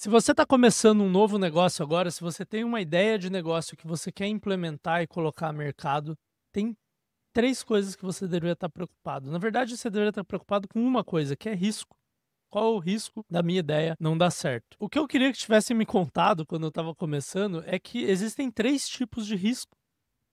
Se você está começando um novo negócio agora, se você tem uma ideia de negócio que você quer implementar e colocar a mercado, tem 3 coisas que você deveria estar preocupado. Na verdade, você deveria estar preocupado com uma coisa, que é risco. Qual é o risco da minha ideia não dar certo? O que eu queria que tivesse me contado quando eu estava começando é que existem 3 tipos de risco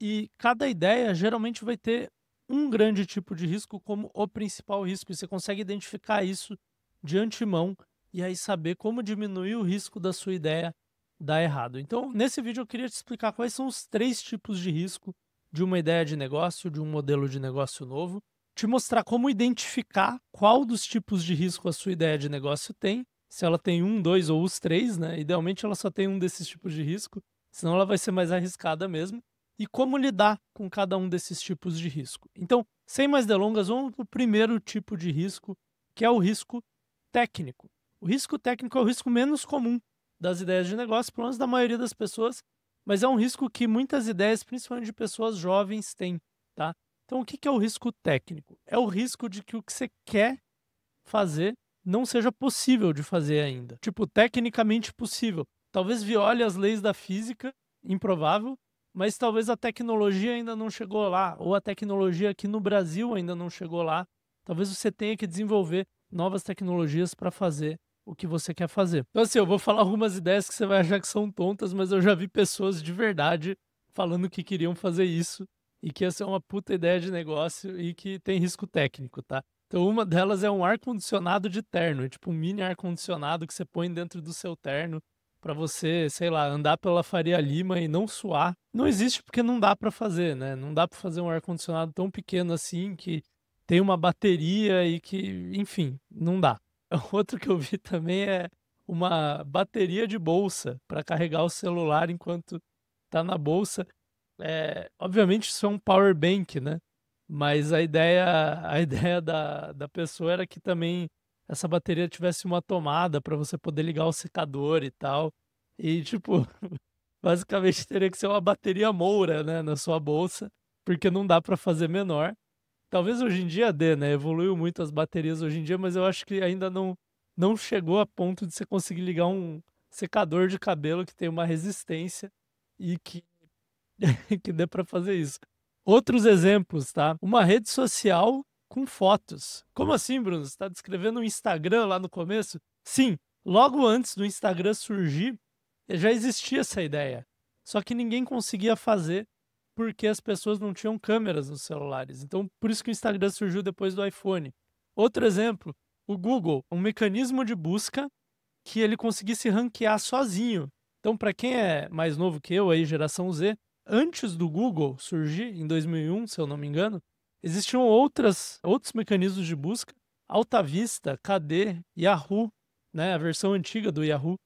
e cada ideia geralmente vai ter um grande tipo de risco como o principal risco, e você consegue identificar isso de antemão e aí saber como diminuir o risco da sua ideia dar errado. Então, nesse vídeo eu queria te explicar quais são os 3 tipos de risco de uma ideia de negócio, de um modelo de negócio novo, te mostrar como identificar qual dos tipos de risco a sua ideia de negócio tem, se ela tem um, 2 ou os 3, né? Idealmente ela só tem um desses tipos de risco, senão ela vai ser mais arriscada mesmo, e como lidar com cada um desses tipos de risco. Então, sem mais delongas, vamos para o primeiro tipo de risco, que é o risco técnico. O risco técnico é o risco menos comum das ideias de negócio, pelo menos da maioria das pessoas, mas é um risco que muitas ideias, principalmente de pessoas jovens, têm, tá? Então, o que é o risco técnico? É o risco de que o que você quer fazer não seja possível de fazer ainda. Tipo, tecnicamente possível. Talvez viole as leis da física, improvável, mas talvez a tecnologia ainda não chegou lá, ou a tecnologia aqui no Brasil ainda não chegou lá. Talvez você tenha que desenvolver novas tecnologias para fazer o que você quer fazer. Então, assim, eu vou falar algumas ideias que você vai achar que são tontas, mas eu já vi pessoas de verdade falando que queriam fazer isso e que ia ser uma puta ideia de negócio e que tem risco técnico, tá? Então, uma delas é um ar-condicionado de terno, é tipo um mini ar-condicionado que você põe dentro do seu terno para você, sei lá, andar pela Faria Lima e não suar. Não existe porque não dá para fazer, né? Não dá para fazer um ar-condicionado tão pequeno assim que tem uma bateria e que, enfim, não dá. Outro que eu vi também é uma bateria de bolsa para carregar o celular enquanto tá na bolsa. Obviamente isso é um power bank, né? Mas a ideia da pessoa era que também essa bateria tivesse uma tomada para você poder ligar o secador e tal. E, tipo, basicamente teria que ser uma bateria Moura, né, na sua bolsa, porque não dá para fazer menor. Talvez hoje em dia dê, né? Evoluiu muito as baterias hoje em dia, mas eu acho que ainda não chegou a ponto de você conseguir ligar um secador de cabelo que tem uma resistência e que que dê para fazer isso. Outros exemplos, tá? Uma rede social com fotos. Como assim, Bruno? Você está descrevendo um Instagram lá no começo? Sim, logo antes do Instagram surgir, já existia essa ideia. Só que ninguém conseguia fazer porque as pessoas não tinham câmeras nos celulares. Então, por isso que o Instagram surgiu depois do iPhone. Outro exemplo, o Google, um mecanismo de busca que ele conseguisse ranquear sozinho. Então, para quem é mais novo que eu, aí, geração Z, antes do Google surgir, em 2001, se eu não me engano, existiam outros mecanismos de busca, Alta Vista, KD, Yahoo, né, a versão antiga do Yahoo.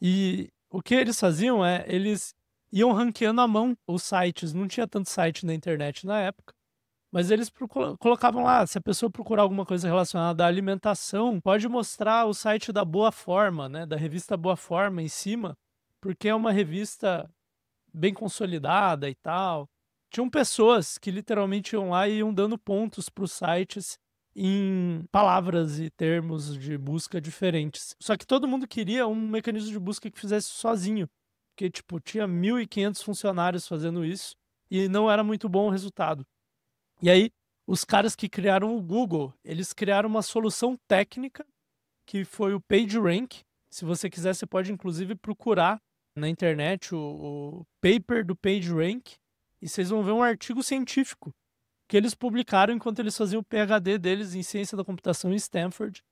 E o que eles faziam é, eles iam ranqueando à mão os sites, não tinha tanto site na internet na época, mas eles colocavam lá, se a pessoa procurar alguma coisa relacionada à alimentação, pode mostrar o site da Boa Forma, né, da revista Boa Forma em cima, porque é uma revista bem consolidada e tal. Tinham pessoas que literalmente iam lá e iam dando pontos para os sites em palavras e termos de busca diferentes. Só que todo mundo queria um mecanismo de busca que fizesse sozinho, porque tipo, tinha 1.500 funcionários fazendo isso e não era muito bom o resultado. E aí, os caras que criaram o Google, eles criaram uma solução técnica que foi o PageRank. Se você quiser, você pode inclusive procurar na internet o paper do PageRank e vocês vão ver um artigo científico que eles publicaram enquanto eles faziam o PhD deles em ciência da computação em Stanford,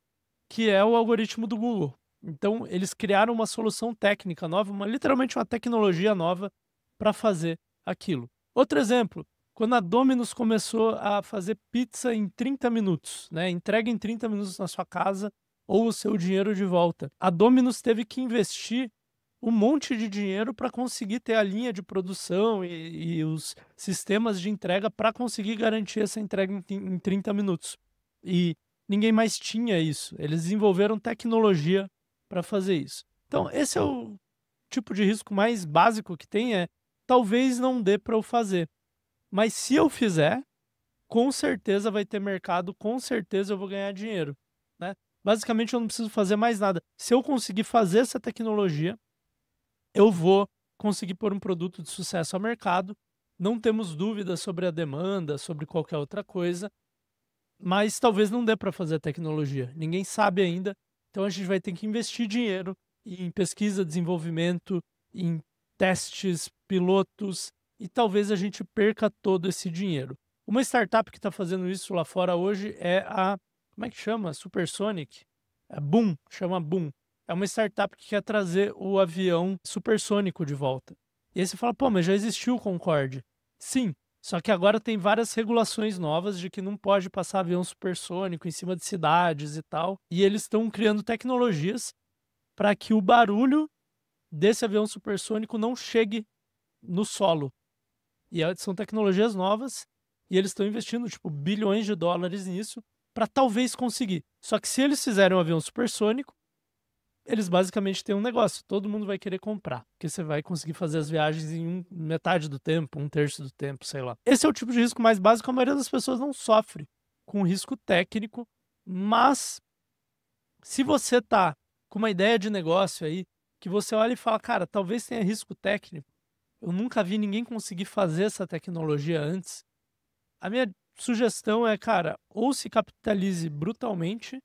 que é o algoritmo do Google. Então, eles criaram uma solução técnica nova, literalmente uma tecnologia nova para fazer aquilo. Outro exemplo, quando a Domino's começou a fazer pizza em 30 minutos, né? Entrega em 30 minutos na sua casa ou o seu dinheiro de volta. A Domino's teve que investir um monte de dinheiro para conseguir ter a linha de produção e os sistemas de entrega para conseguir garantir essa entrega em 30 minutos. E ninguém mais tinha isso. Eles desenvolveram tecnologia para fazer isso. Então, esse é o tipo de risco mais básico que tem, talvez não dê para eu fazer. Mas se eu fizer, com certeza vai ter mercado, com certeza eu vou ganhar dinheiro, né? basicamente eu não preciso fazer mais nada. Se eu conseguir fazer essa tecnologia, eu vou conseguir pôr um produto de sucesso ao mercado. Não temos dúvidas sobre a demanda, sobre qualquer outra coisa, mas talvez não dê para fazer a tecnologia. Ninguém sabe ainda, então a gente vai ter que investir dinheiro em pesquisa, desenvolvimento, em testes, pilotos, e talvez a gente perca todo esse dinheiro. Uma startup que está fazendo isso lá fora hoje é a, como é que chama? Supersonic? É Boom, chama Boom. É uma startup que quer trazer o avião supersônico de volta. E aí você fala, pô, mas já existiu o Concorde. Sim, só que agora tem várias regulações novas de que não pode passar avião supersônico em cima de cidades e tal. E eles estão criando tecnologias para que o barulho desse avião supersônico não chegue no solo. E são tecnologias novas e eles estão investindo tipo bilhões de dólares nisso para talvez conseguir. Só que se eles fizerem um avião supersônico, eles basicamente têm um negócio, todo mundo vai querer comprar, porque você vai conseguir fazer as viagens em metade do tempo, um terço do tempo, sei lá. Esse é o tipo de risco mais básico, a maioria das pessoas não sofre com risco técnico, mas se você tá com uma ideia de negócio aí, que você olha e fala, cara, talvez tenha risco técnico, eu nunca vi ninguém conseguir fazer essa tecnologia antes, a minha sugestão é, cara, ou se capitalize brutalmente,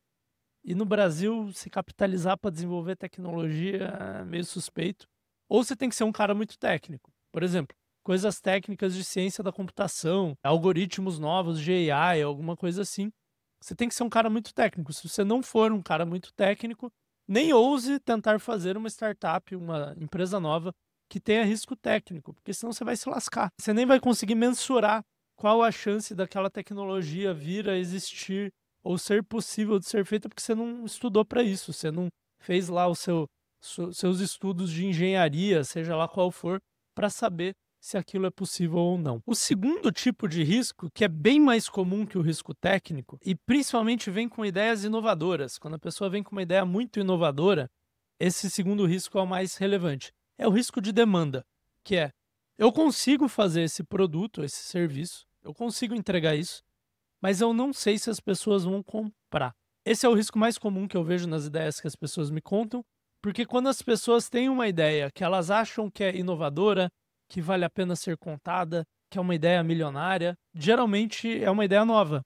e no Brasil, se capitalizar para desenvolver tecnologia é meio suspeito. Ou você tem que ser um cara muito técnico. Por exemplo, coisas técnicas de ciência da computação, algoritmos novos de AI, alguma coisa assim. Você tem que ser um cara muito técnico. Se você não for um cara muito técnico, nem ouse tentar fazer uma startup, uma empresa nova que tenha risco técnico, porque senão você vai se lascar. Você nem vai conseguir mensurar qual a chance daquela tecnologia vir a existir ou ser possível de ser feita, porque você não estudou para isso, você não fez lá seus estudos de engenharia, seja lá qual for, para saber se aquilo é possível ou não. O segundo tipo de risco, que é bem mais comum que o risco técnico, e principalmente vem com ideias inovadoras, quando a pessoa vem com uma ideia muito inovadora, esse segundo risco é o mais relevante. É o risco de demanda, que é, eu consigo fazer esse produto, esse serviço, eu consigo entregar isso, mas eu não sei se as pessoas vão comprar. Esse é o risco mais comum que eu vejo nas ideias que as pessoas me contam, porque quando as pessoas têm uma ideia que elas acham que é inovadora, que vale a pena ser contada, que é uma ideia milionária, geralmente é uma ideia nova.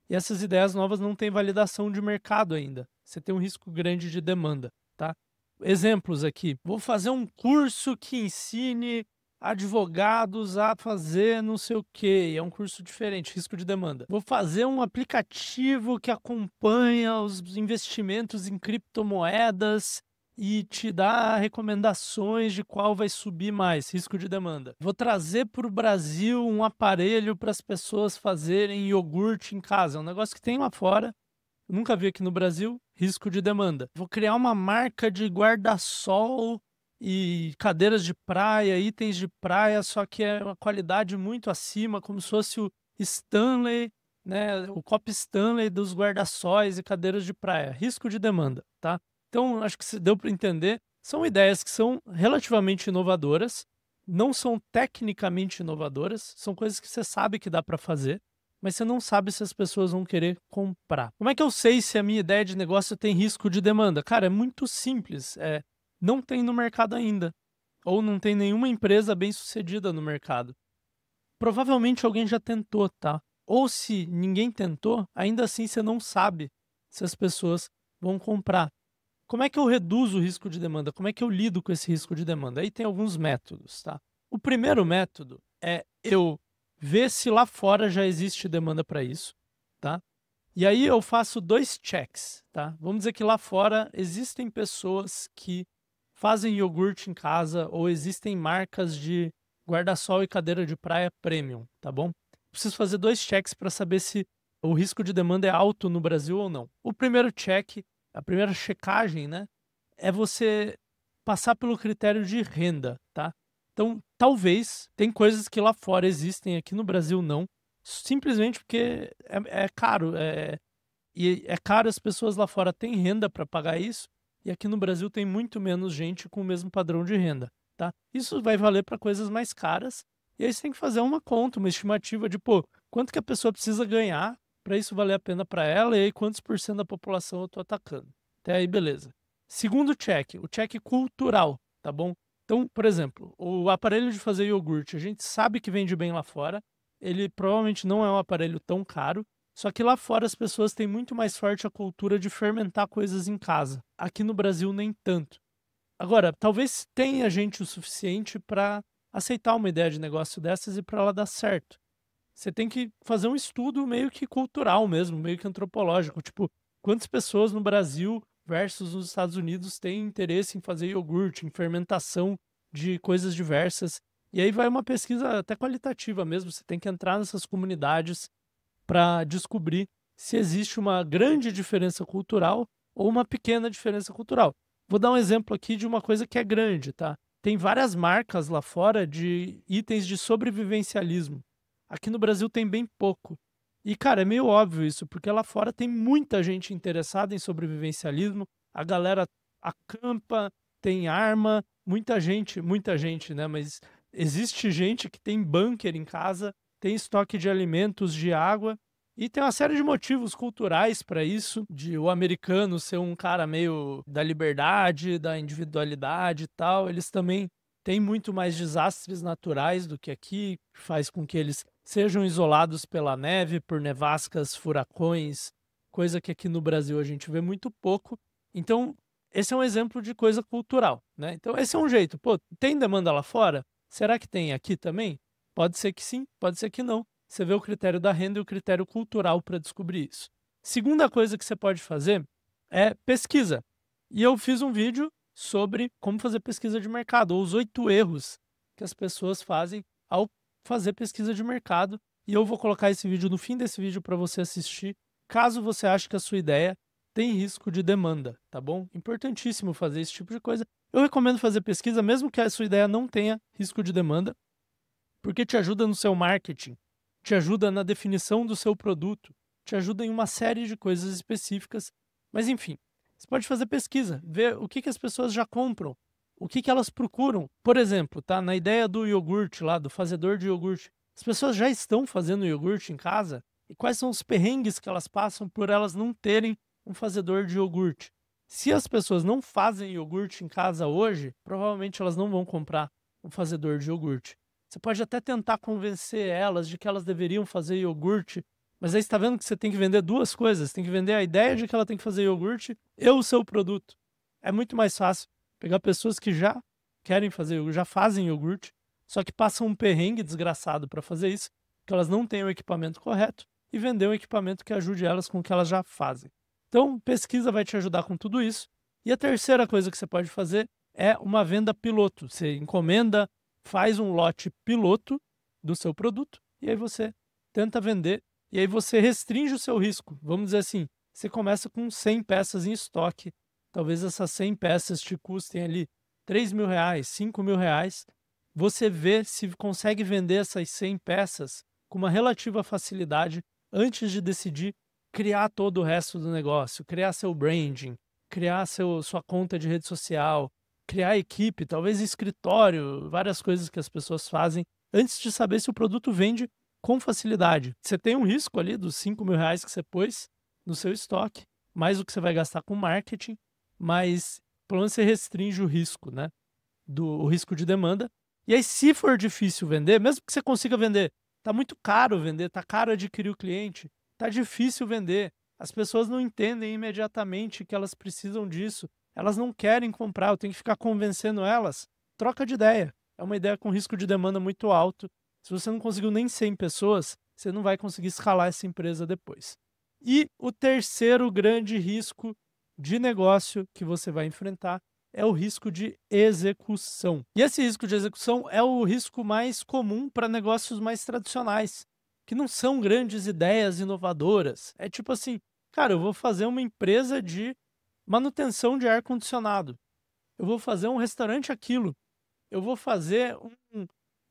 E essas ideias novas não têm validação de mercado ainda. Você tem um risco grande de demanda, tá? Exemplos aqui. Vou fazer um curso que ensine advogados a fazer não sei o quê. É um curso diferente, risco de demanda. Vou fazer um aplicativo que acompanha os investimentos em criptomoedas e te dá recomendações de qual vai subir mais, risco de demanda. Vou trazer para o Brasil um aparelho para as pessoas fazerem iogurte em casa. É um negócio que tem lá fora, nunca vi aqui no Brasil, risco de demanda. Vou criar uma marca de guarda-sol e cadeiras de praia, itens de praia, só que é uma qualidade muito acima, como se fosse o Stanley, né, o copo Stanley dos guarda-sóis e cadeiras de praia. Risco de demanda, tá? Então, acho que se deu para entender, são ideias que são relativamente inovadoras, não são tecnicamente inovadoras, são coisas que você sabe que dá para fazer, mas você não sabe se as pessoas vão querer comprar. Como é que eu sei se a minha ideia de negócio tem risco de demanda? Cara, é muito simples. Não tem no mercado ainda. Ou não tem nenhuma empresa bem-sucedida no mercado. Provavelmente alguém já tentou, tá? Ou se ninguém tentou, ainda assim você não sabe se as pessoas vão comprar. Como é que eu reduzo o risco de demanda? Como é que eu lido com esse risco de demanda? Aí tem alguns métodos, tá? O primeiro método é eu ver se lá fora já existe demanda para isso, tá? E aí eu faço 2 checks, tá? Vamos dizer que lá fora existem pessoas que fazem iogurte em casa ou existem marcas de guarda-sol e cadeira de praia premium, tá bom? Preciso fazer 2 checks para saber se o risco de demanda é alto no Brasil ou não. O primeiro check, a primeira checagem, né, é você passar pelo critério de renda, tá? Então, talvez, tem coisas que lá fora existem, aqui no Brasil não, simplesmente porque é caro, e é caro, as pessoas lá fora têm renda para pagar isso, e aqui no Brasil tem muito menos gente com o mesmo padrão de renda, tá? Isso vai valer para coisas mais caras, e aí você tem que fazer uma conta, uma estimativa de, pô, quanto que a pessoa precisa ganhar para isso valer a pena para ela, e aí quantos por cento da população eu estou atacando. Até aí, beleza. Segundo check, o check cultural, tá bom? Então, por exemplo, o aparelho de fazer iogurte, a gente sabe que vende bem lá fora, ele provavelmente não é um aparelho tão caro, só que lá fora as pessoas têm muito mais forte a cultura de fermentar coisas em casa. Aqui no Brasil, nem tanto. Agora, talvez tenha gente o suficiente para aceitar uma ideia de negócio dessas e para ela dar certo. Você tem que fazer um estudo meio que cultural mesmo, meio que antropológico. Tipo, quantas pessoas no Brasil versus nos Estados Unidos têm interesse em fazer iogurte, em fermentação de coisas diversas. E aí vai uma pesquisa até qualitativa mesmo. Você tem que entrar nessas comunidades para descobrir se existe uma grande diferença cultural ou uma pequena diferença cultural. Vou dar um exemplo aqui de uma coisa que é grande, tá? Tem várias marcas lá fora de itens de sobrevivencialismo. Aqui no Brasil tem bem pouco. E, cara, é meio óbvio isso, porque lá fora tem muita gente interessada em sobrevivencialismo, a galera acampa, tem arma, muita gente, né? Mas existe gente que tem bunker em casa, tem estoque de alimentos, de água, e tem uma série de motivos culturais para isso, de o americano ser um cara meio da liberdade, da individualidade e tal. Eles também têm muito mais desastres naturais do que aqui, faz com que eles sejam isolados pela neve, por nevascas, furacões, coisa que aqui no Brasil a gente vê muito pouco. Então, esse é um exemplo de coisa cultural, né? Então, esse é um jeito. Pô, tem demanda lá fora? Será que tem aqui também? Pode ser que sim, pode ser que não. Você vê o critério da renda e o critério cultural para descobrir isso. Segunda coisa que você pode fazer é pesquisa. E eu fiz um vídeo sobre como fazer pesquisa de mercado, ou os 8 erros que as pessoas fazem ao fazer pesquisa de mercado. E eu vou colocar esse vídeo no fim desse vídeo para você assistir, caso você ache que a sua ideia tem risco de demanda, tá bom? Importantíssimo fazer esse tipo de coisa. Eu recomendo fazer pesquisa, mesmo que a sua ideia não tenha risco de demanda, porque te ajuda no seu marketing, te ajuda na definição do seu produto, te ajuda em uma série de coisas específicas. Mas enfim, você pode fazer pesquisa, ver o que as pessoas já compram, o que elas procuram. Por exemplo, tá, na ideia do iogurte lá, do fazedor de iogurte, as pessoas já estão fazendo iogurte em casa? E quais são os perrengues que elas passam por elas não terem um fazedor de iogurte? Se as pessoas não fazem iogurte em casa hoje, provavelmente elas não vão comprar um fazedor de iogurte. Você pode até tentar convencer elas de que elas deveriam fazer iogurte, mas aí você está vendo que você tem que vender duas coisas. Tem que vender a ideia de que ela tem que fazer iogurte e o seu produto. É muito mais fácil pegar pessoas que já querem fazer iogurte, já fazem iogurte, só que passam um perrengue desgraçado para fazer isso, que elas não têm o equipamento correto, e vender um equipamento que ajude elas com o que elas já fazem. Então, pesquisa vai te ajudar com tudo isso. E a terceira coisa que você pode fazer é uma venda piloto. Você encomenda, faz um lote piloto do seu produto e aí você tenta vender e aí você restringe o seu risco. Vamos dizer assim, você começa com 100 peças em estoque. Talvez essas 100 peças te custem ali R$ 3.000, R$ 5.000. Você vê se consegue vender essas 100 peças com uma relativa facilidade antes de decidir criar todo o resto do negócio, criar seu branding, criar sua conta de rede social, criar equipe, talvez escritório, várias coisas que as pessoas fazem antes de saber se o produto vende com facilidade. Você tem um risco ali dos R$ 5.000 que você pôs no seu estoque, mais o que você vai gastar com marketing, mas pelo menos você restringe o risco, né? O risco de demanda. E aí, se for difícil vender, mesmo que você consiga vender, tá muito caro vender, tá caro adquirir o cliente, tá difícil vender. As pessoas não entendem imediatamente que elas precisam disso. Elas não querem comprar, eu tenho que ficar convencendo elas. Troca de ideia. É uma ideia com risco de demanda muito alto. Se você não conseguiu nem 100 pessoas, você não vai conseguir escalar essa empresa depois. E o terceiro grande risco de negócio que você vai enfrentar é o risco de execução. E esse risco de execução é o risco mais comum para negócios mais tradicionais, que não são grandes ideias inovadoras. É tipo assim, cara, eu vou fazer uma empresa de manutenção de ar-condicionado. Eu vou fazer um restaurante aquilo. Eu vou fazer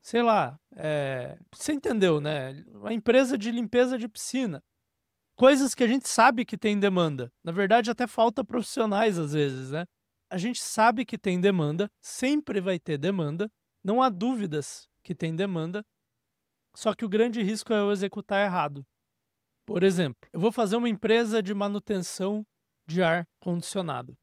sei lá, você entendeu, né? Uma empresa de limpeza de piscina. Coisas que a gente sabe que tem demanda. Na verdade, até falta profissionais às vezes, né? A gente sabe que tem demanda, sempre vai ter demanda, não há dúvidas que tem demanda, só que o grande risco é eu executar errado. Por exemplo, eu vou fazer uma empresa de manutenção de ar-condicionado. O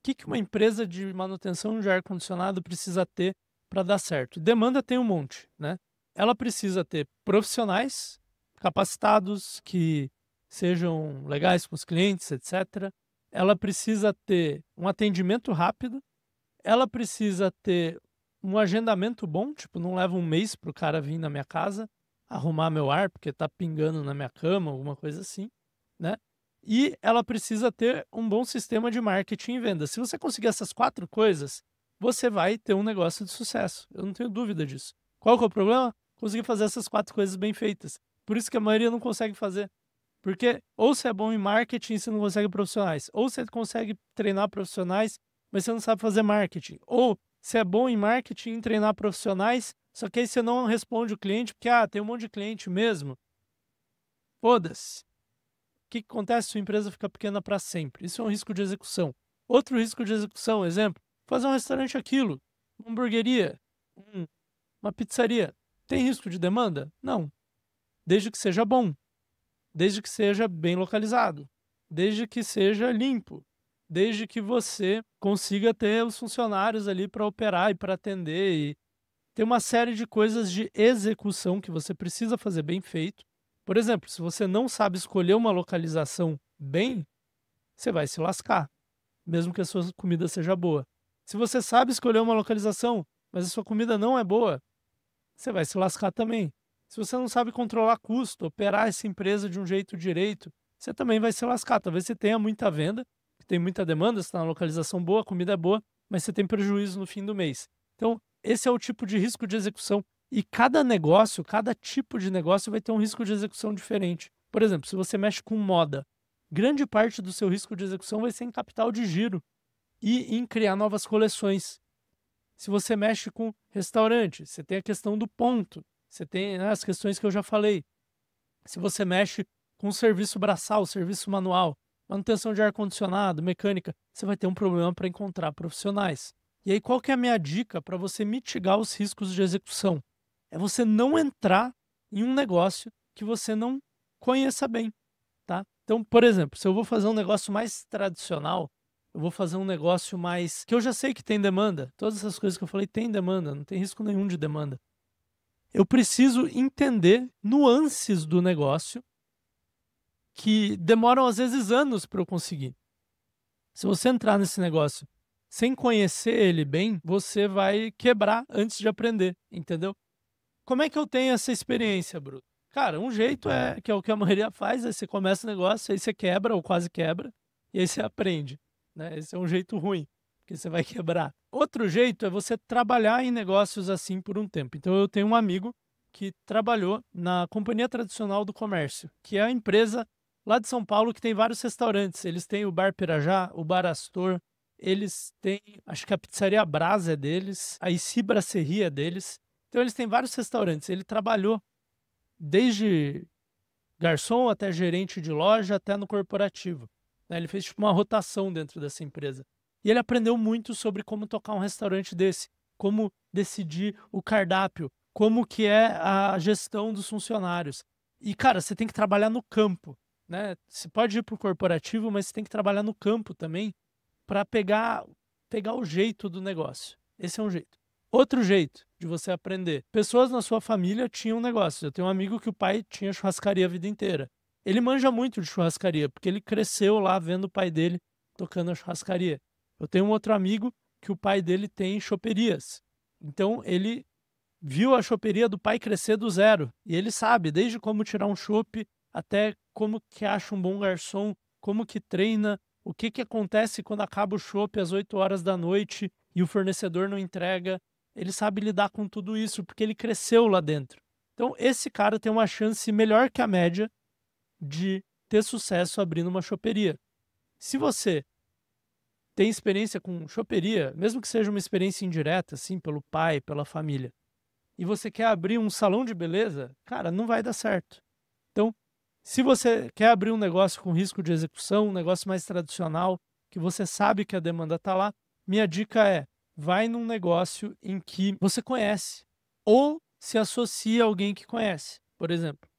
que uma empresa de manutenção de ar-condicionado precisa ter para dar certo? Demanda tem um monte, né? Ela precisa ter profissionais capacitados, que sejam legais com os clientes, etc. Ela precisa ter um atendimento rápido, ela precisa ter um agendamento bom, tipo, não leva um mês para o cara vir na minha casa arrumar meu ar, porque tá pingando na minha cama, alguma coisa assim, né? E ela precisa ter um bom sistema de marketing e venda. Se você conseguir essas 4 coisas, você vai ter um negócio de sucesso. Eu não tenho dúvida disso. Qual que é o problema? Conseguir fazer essas 4 coisas bem feitas. Por isso que a maioria não consegue fazer. Porque ou você é bom em marketing e você não consegue profissionais, ou você consegue treinar profissionais, mas você não sabe fazer marketing. Ou você é bom em marketing e treinar profissionais, só que aí você não responde o cliente, porque tem um monte de cliente mesmo. Foda-se. O que acontece? Sua empresa fica pequena para sempre. Isso é um risco de execução. Outro risco de execução, exemplo, fazer um restaurante aquilo, uma hamburgueria, uma pizzaria. Tem risco de demanda? Não. Desde que seja bom. Desde que seja bem localizado. Desde que seja limpo. Desde que você consiga ter os funcionários ali para operar e para atender. E tem uma série de coisas de execução que você precisa fazer bem feito. Por exemplo, se você não sabe escolher uma localização bem, você vai se lascar, mesmo que a sua comida seja boa. Se você sabe escolher uma localização, mas a sua comida não é boa, você vai se lascar também. Se você não sabe controlar custo, operar essa empresa de um jeito direito, você também vai se lascar. Talvez você tenha muita venda, tem muita demanda, você está na localização boa, a comida é boa, mas você tem prejuízo no fim do mês. Então, esse é o tipo de risco de execução. E cada negócio, cada tipo de negócio vai ter um risco de execução diferente. Por exemplo, se você mexe com moda, grande parte do seu risco de execução vai ser em capital de giro e em criar novas coleções. Se você mexe com restaurante, você tem a questão do ponto, você tem as questões que eu já falei. Se você mexe com serviço braçal, serviço manual, manutenção de ar-condicionado, mecânica, você vai ter um problema para encontrar profissionais. E aí, qual que é a minha dica para você mitigar os riscos de execução? É você não entrar em um negócio que você não conheça bem, tá? Então, por exemplo, se eu vou fazer um negócio mais tradicional, eu vou fazer um negócio mais que eu já sei que tem demanda. Todas essas coisas que eu falei tem demanda, não tem risco nenhum de demanda. Eu preciso entender nuances do negócio que demoram às vezes anos para eu conseguir. Se você entrar nesse negócio sem conhecer ele bem, você vai quebrar antes de aprender, entendeu? Como é que eu tenho essa experiência, Bruno? Cara, um jeito que é o que a maioria faz, aí você começa o negócio, aí você quebra ou quase quebra, e aí você aprende, né? Esse é um jeito ruim, porque você vai quebrar. Outro jeito é você trabalhar em negócios assim por um tempo. Então eu tenho um amigo que trabalhou na Companhia Tradicional do Comércio, que é a empresa lá de São Paulo que tem vários restaurantes. Eles têm o Bar Pirajá, o Bar Astor, eles têm, acho que a Pizzaria Brasa é deles, a IC Brasserie é deles. Então eles têm vários restaurantes. Ele trabalhou desde garçom até gerente de loja, até no corporativo, né? Ele fez tipo uma rotação dentro dessa empresa. E ele aprendeu muito sobre como tocar um restaurante desse, como decidir o cardápio, como que é a gestão dos funcionários. E, cara, você tem que trabalhar no campo, né? Você pode ir para o corporativo, mas você tem que trabalhar no campo também para pegar o jeito do negócio. Esse é um jeito. Outro jeito de você aprender. Pessoas na sua família tinham negócios. Eu tenho um amigo que o pai tinha churrascaria a vida inteira. Ele manja muito de churrascaria, porque ele cresceu lá vendo o pai dele tocando a churrascaria. Eu tenho um outro amigo que o pai dele tem choperias. Então ele viu a choperia do pai crescer do zero. E ele sabe, desde como tirar um chopp, até como que acha um bom garçom, como que treina, o que que acontece quando acaba o chopp às 8 horas da noite e o fornecedor não entrega. Ele sabe lidar com tudo isso, porque ele cresceu lá dentro. Então, esse cara tem uma chance melhor que a média de ter sucesso abrindo uma choperia. Se você tem experiência com choperia, mesmo que seja uma experiência indireta, assim, pelo pai, pela família, e você quer abrir um salão de beleza, cara, não vai dar certo. Então, se você quer abrir um negócio com risco de execução, um negócio mais tradicional, que você sabe que a demanda está lá, minha dica é: vai num negócio em que você conhece ou se associa a alguém que conhece. Por exemplo,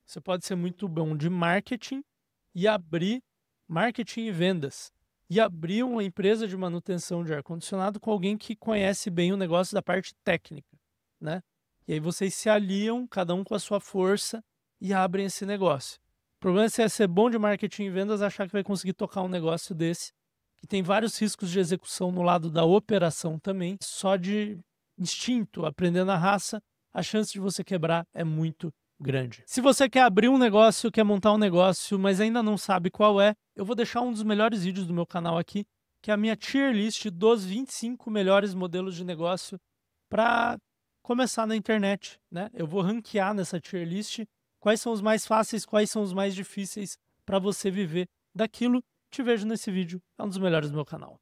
Você pode ser muito bom de marketing e abrir marketing e vendas. E abrir uma empresa de manutenção de ar-condicionado com alguém que conhece bem o negócio da parte técnica, né? E aí vocês se aliam, cada um com a sua força, e abrem esse negócio. O problema é você ser bom de marketing e vendas, achar que vai conseguir tocar um negócio desse, que tem vários riscos de execução no lado da operação também. Só de instinto, aprendendo na raça, a chance de você quebrar é muito grande. Se você quer abrir um negócio, quer montar um negócio, mas ainda não sabe qual é, eu vou deixar um dos melhores vídeos do meu canal aqui, que é a minha tier list dos 25 melhores modelos de negócio para começar na internet, né? Eu vou ranquear nessa tier list quais são os mais fáceis, quais são os mais difíceis para você viver daquilo. Te vejo nesse vídeo, é um dos melhores do meu canal.